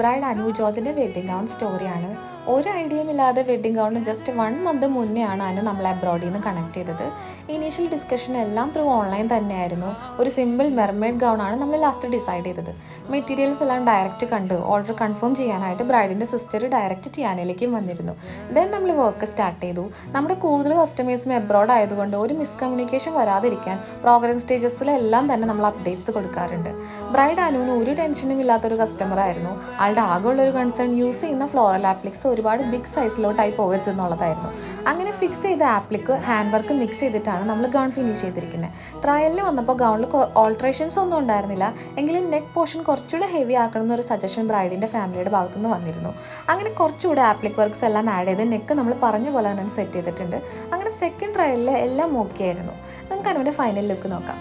Bride Anu ജോർജിൻ്റെ wedding gown സ്റ്റോറിയാണ്. ഒരു ഐഡിയയും ഇല്ലാതെ വെഡ്ഡിംഗ് ഗൗണിന് ജസ്റ്റ് 1 മന്ത് മുന്നെയാണ് അനു നമ്മളെ അബ്രോഡിൽ നിന്ന് കണക്ട് ചെയ്തത്. ഇനീഷ്യൽ ഡിസ്കഷൻ എല്ലാം ത്രൂ ഓൺലൈൻ തന്നെയായിരുന്നു. ഒരു സിമ്പിൾ മെർമെയ്ഡ് ഗൗണാണ് നമ്മൾ ലാസ്റ്റ് ഡിസൈഡ് ചെയ്തത്. മെറ്റീരിയൽസ് എല്ലാം ഡയറക്റ്റ് കണ്ട് ഓർഡർ കൺഫേം ചെയ്യാനായിട്ട് ബ്രൈഡിൻ്റെ സിസ്റ്റർ ഡയറക്റ്റ് ടിയാനയിലേക്കും വന്നിരുന്നു. ദെൻ നമ്മൾ വർക്ക് സ്റ്റാർട്ട് ചെയ്തു. നമ്മുടെ കൂടുതൽ കസ്റ്റമേഴ്സും എബ്രോഡ് ആയതുകൊണ്ട് ഒരു മിസ്കമ്മ്യൂണിക്കേഷൻ വരാതിരിക്കാൻ പ്രോഗ്രസ് സ്റ്റേജസിലെല്ലാം തന്നെ നമ്മൾ അപ്ഡേറ്റ്സ് കൊടുക്കാറുണ്ട്. ബ്രൈഡ് അനുവിന് ഒരു ടെൻഷനും ഇല്ലാത്തൊരു കസ്റ്റമർ ആയിരുന്നു. ആളുടെ ആകെയുള്ളൊരു കൺസേൺ യൂസ് ചെയ്യുന്ന ഫ്ലോറൽ ആപ്ലിക്സ് ഒരുപാട് ബിഗ് സൈസിലോട്ടായി പോകരുത് എന്നുള്ളതായിരുന്നു. അങ്ങനെ ഫിക്സ് ചെയ്ത ആപ്ലിക്ക് ഹാൻഡ് വർക്ക് മിക്സ് ചെയ്തിട്ടാണ് നമ്മൾ ഗൗൺ ഫിനിഷ് ചെയ്തിരിക്കുന്നത്. ട്രയലിൽ വന്നപ്പോൾ ഗൗണിൽ ഓൾട്രേഷൻസ് ഒന്നും ഉണ്ടായിരുന്നില്ല. എങ്കിലും നെക്ക് പോർഷൻ കുറച്ചുകൂടെ ഹെവി ആക്കണം എന്നൊരു സജഷൻ ബ്രൈഡിൻ്റെ ഫാമിലിയുടെ ഭാഗത്തുനിന്ന് വന്നിരുന്നു. അങ്ങനെ കുറച്ചുകൂടെ ആപ്ലിക് വർക്ക്സ് എല്ലാം ആഡ് ചെയ്ത് നെക്ക് നമ്മൾ പറഞ്ഞ പോലെ തന്നെ സെറ്റ് ചെയ്തിട്ടുണ്ട്. അങ്ങനെ സെക്കൻഡ് ട്രയലിൽ എല്ലാം ഓക്കെ ആയിരുന്നു. നമുക്ക് അതിൻ്റെ ഫൈനൽ ലുക്ക് നോക്കാം.